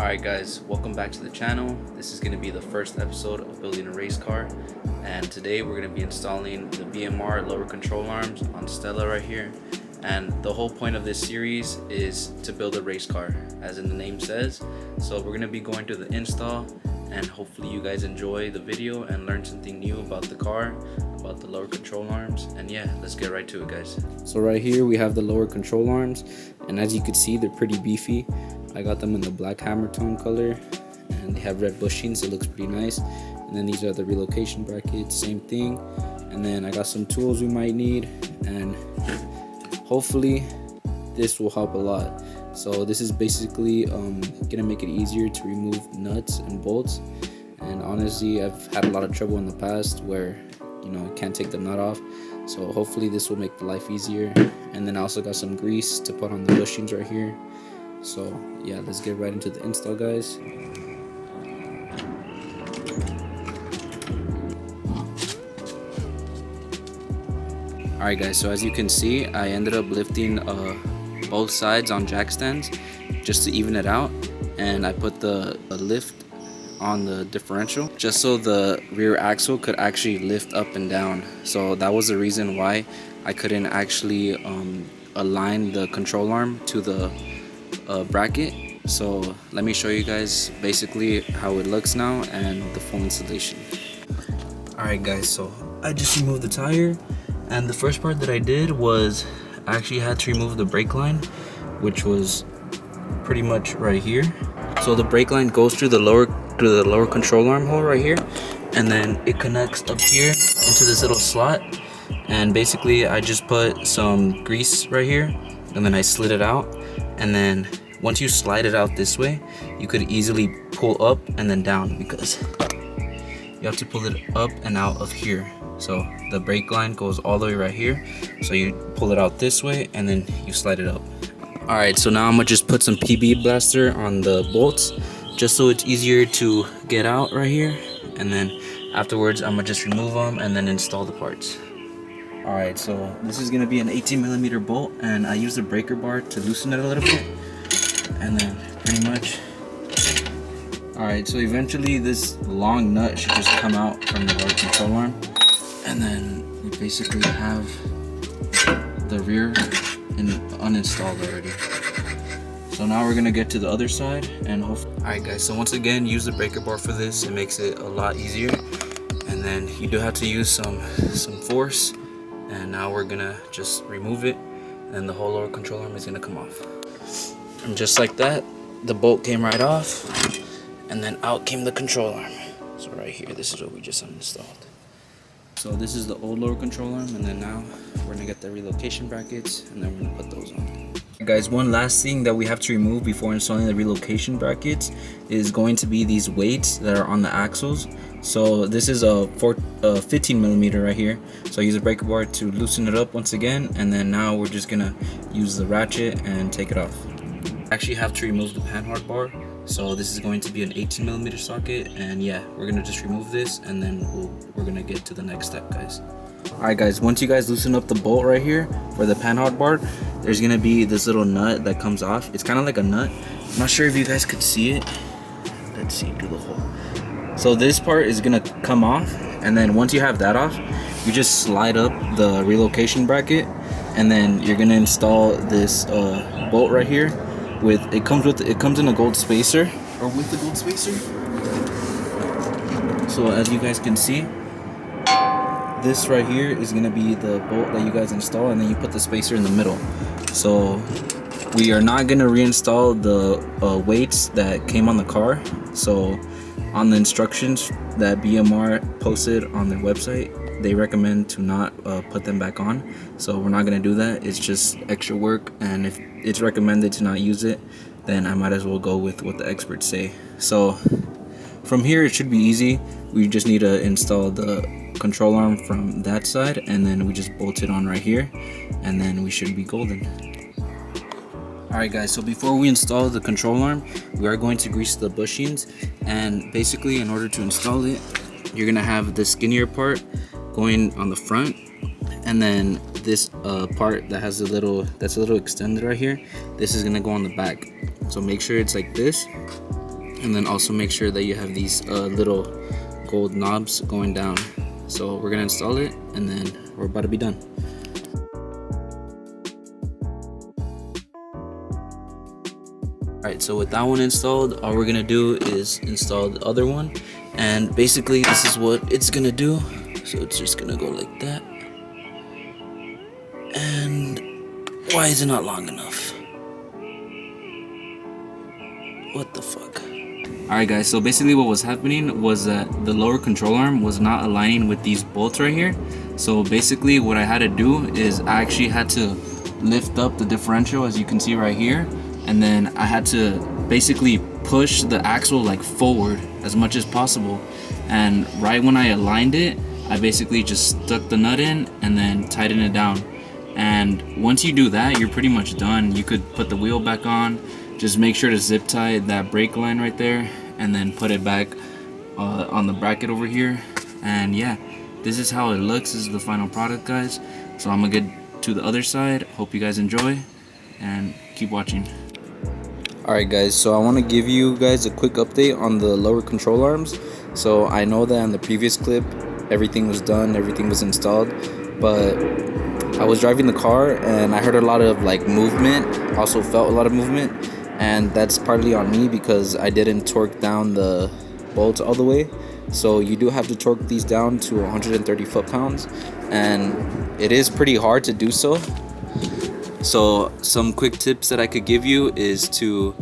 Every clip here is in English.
Alright guys, welcome back to the channel. This is going to be the first episode of building a race car, and today we're going to be installing the BMR lower control arms on Stella right here. And the whole point of this series is to build a race car, as in the name says. So we're going to be going to the install, and hopefully you guys enjoy the video and learn something new about the car, about the lower control arms. And yeah, let's get right to it, guys. So right here we have the lower control arms, and as you can see, they're pretty beefy. I got them in the black hammer tone color, and they have red bushings, so it looks pretty nice. And then these are the relocation brackets, same thing. And then I got some tools we might need, and hopefully this will help a lot. So this is basically gonna make it easier to remove nuts and bolts. And honestly, I've had a lot of trouble in the past where I can't take the nut off. So hopefully this will make the life easier. And then I also got some grease to put on the bushings right here. So yeah, let's get right into the install, guys. Alright guys, so as you can see, I ended up lifting both sides on jack stands just to even it out, and I put the lift on the differential just so the rear axle could actually lift up and down. So that was the reason why I couldn't actually align the control arm to the bracket. So let me show you guys basically how it looks now and the full installation. Alright guys, so I just removed the tire, and the first part that I did was I actually had to remove the brake line, which was pretty much right here. So the brake line goes through the lower control arm hole right here, and then it connects up here into this little slot. And basically I just put some grease right here, and then I slid it out. And then once you slide it out this way, you could easily pull up and then down, because you have to pull it up and out of here. So the brake line goes all the way right here, so you pull it out this way and then you slide it up. Alright, so now I'm gonna just put some PB blaster on the bolts just so it's easier to get out right here, and then afterwards I'm gonna just remove them and then install the parts. Alright, so this is gonna be an 18mm bolt, and I use the breaker bar to loosen it a little bit, and then pretty much. Alright, so eventually this long nut should just come out from the lower control arm, and then we basically have the rear uninstalled already. So now we're gonna get to the other side and hopefully. Alright guys, so once again, use the breaker bar for this. It makes it a lot easier, and then you do have to use some force. And now we're gonna just remove it, and the whole lower control arm is gonna come off. And just like that, the bolt came right off, and then out came the control arm. So right here, this is what we just uninstalled. So this is the old lower control arm, and then now we're gonna get the relocation brackets, and then we're gonna put those on. Guys, one last thing that we have to remove before installing the relocation brackets is going to be these weights that are on the axles. So this is a 15mm right here. So I use a breaker bar to loosen it up once again, and then now we're just gonna use the ratchet and take it off. I actually have to remove the Panhard bar, so this is going to be an 18mm socket, and yeah, we're gonna just remove this, and then we're gonna get to the next step, guys. Alright guys, once you guys loosen up the bolt right here for the Panhard bar, there's gonna be this little nut that comes off. It's kind of like a nut. I'm not sure if you guys could see it. Let's see, do the hole. So this part is gonna come off, and then once you have that off, you just slide up the relocation bracket, and then you're gonna install this bolt right here. It comes in a gold spacer, or with the gold spacer. So as you guys can see, this right here is gonna be the bolt that you guys install, and then you put the spacer in the middle. So we are not gonna reinstall the weights that came on the car. So on the instructions that BMR posted on their website, they recommend to not put them back on. So we're not gonna do that. It's just extra work, and if it's recommended to not use it, then I might as well go with what the experts say. So from here it should be easy. We just need to install the control arm from that side, and then we just bolt it on right here, and then we should be golden. Alright guys, so before we install the control arm, we are going to grease the bushings, and basically in order to install it, you're gonna have the skinnier part going on the front, and then this part that has that's a little extended right here, this is gonna go on the back. So make sure it's like this, And then also make sure that you have these little gold knobs going down. So we're gonna install it and then we're about to be done. Alright, so with that one installed, all we're gonna do is install the other one, and basically this is what it's gonna do. So it's just gonna go like that. And why is it not long enough? What the fuck? Alright guys, so basically what was happening was that the lower control arm was not aligning with these bolts right here. So basically what I had to do is I actually had to lift up the differential, as you can see right here, and then I had to basically push the axle like forward as much as possible. And right when I aligned it, I basically just stuck the nut in and then tightened it down. And once you do that, you're pretty much done. You could put the wheel back on. Just make sure to zip tie that brake line right there and then put it back on the bracket over here. And yeah, this is how it looks. This is the final product, guys. So I'm gonna get to the other side. Hope you guys enjoy and keep watching. Alright guys, so I want to give you guys a quick update on the lower control arms. So I know that in the previous clip everything was done, everything was installed, but I was driving the car and I heard a lot of like movement, also felt a lot of movement, and that's partly on me because I didn't torque down the bolts all the way. So you do have to torque these down to 130 foot-pounds, and it is pretty hard to do so. So some quick tips that I could give you is to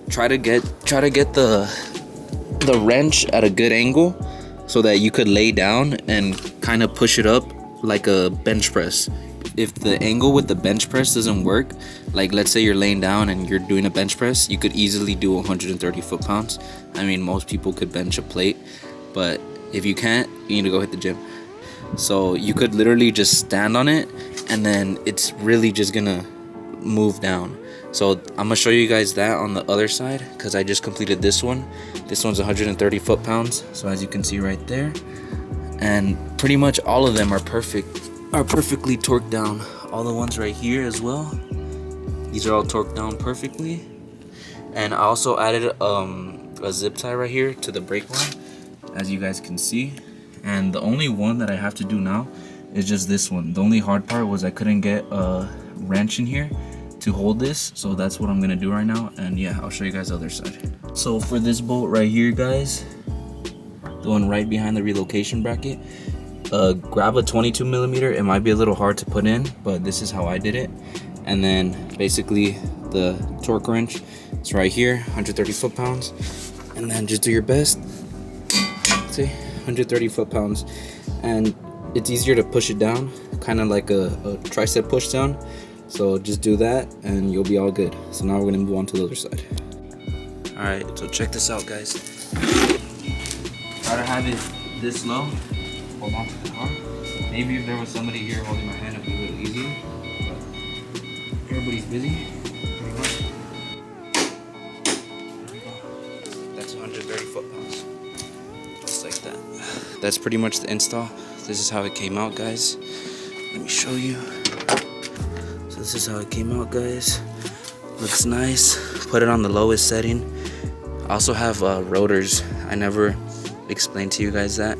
try to get the wrench at a good angle so that you could lay down and kind of push it up like a bench press. If the angle with the bench press doesn't work, like let's say you're laying down and you're doing a bench press, you could easily do 130 foot-pounds. I mean, most people could bench a plate, but if you can't, you need to go hit the gym. So you could literally just stand on it and then it's really just gonna move down. So I'm gonna show you guys that on the other side because I just completed this one. This one's 130 foot-pounds, so as you can see right there, and pretty much all of them are perfectly torqued down. All the ones right here as well, these are all torqued down perfectly. And I also added a zip tie right here to the brake line, as you guys can see. And the only one that I have to do now is just this one. The only hard part was I couldn't get a wrench in here to hold this, so that's what I'm gonna do right now. And yeah, I'll show you guys the other side. So for this bolt right here, guys, the one right behind the relocation bracket, grab a 22 millimeter. It might be a little hard to put in, but this is how I did it. And then basically the torque wrench is right here, 130 foot-pounds, and then just do your best. See, 130 foot-pounds, and it's easier to push it down, kind of like a tricep push down. So just do that and you'll be all good. So now we're gonna move on to the other side. All right, so check this out, guys. Try to have it this low. Hold on to the car. Maybe if there was somebody here holding my hand, it'd be a little easier. But everybody's busy. That's 130 foot-pounds. Just like that. That's pretty much the install. This is how it came out, guys. Let me show you. So this is how it came out, guys. Looks nice. Put it on the lowest setting. I also have rotors. I never explained to you guys that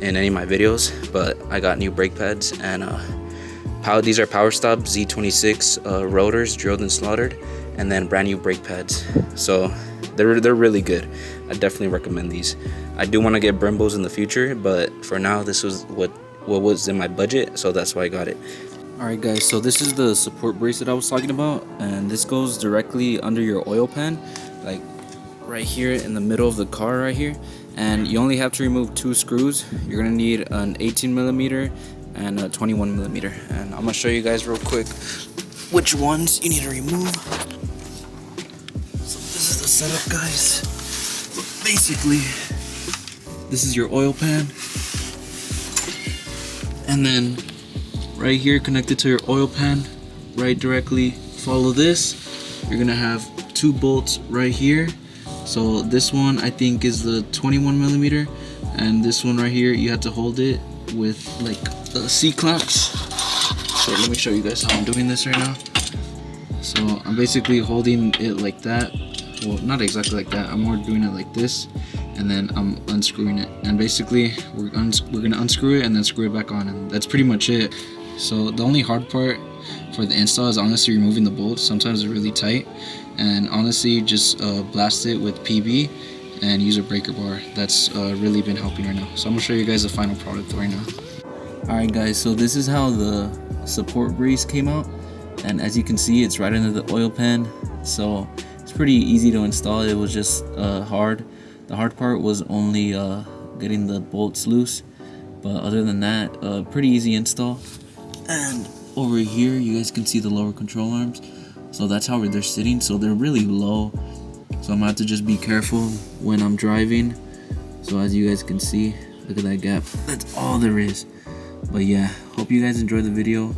in any of my videos, but I got new brake pads, and these are PowerStop Z26 rotors, drilled and slaughtered, and then brand new brake pads. So they're really good. I definitely recommend these. I do want to get Brembos in the future, but for now this was what was in my budget, so that's why I got it. Alright guys, so this is the support bracelet I was talking about, and this goes directly under your oil pan, like right here in the middle of the car right here. And you only have to remove 2 screws. You're gonna need an 18 millimeter and a 21 millimeter. And I'm gonna show you guys real quick which ones you need to remove. So this is the setup, guys. Basically, this is your oil pan. And then right here connected to your oil pan, right directly follow this. You're gonna have 2 bolts right here. So this one I think is the 21 millimeter, and this one right here you have to hold it with like C-clamps. So let me show you guys how I'm doing this right now. So I'm basically holding it like that well, not exactly like that. I'm more doing it like this, and then I'm unscrewing it. And basically, we're gonna unscrew it and then screw it back on, and that's pretty much it. So the only hard part for the install is honestly removing the bolts. Sometimes they're really tight, and honestly, just blast it with PB and use a breaker bar. That's really been helping right now. So I'm gonna show you guys the final product right now. Alright guys, so this is how the support brace came out, and as you can see, it's right under the oil pan, so it's pretty easy to install. It was just hard. The hard part was only getting the bolts loose, but other than that, pretty easy install. And over here you guys can see the lower control arms, so that's how they're sitting, so they're really low, so I'm gonna have to just be careful when I'm driving. So as you guys can see, look at that gap, that's all there is. But yeah, hope you guys enjoyed the video.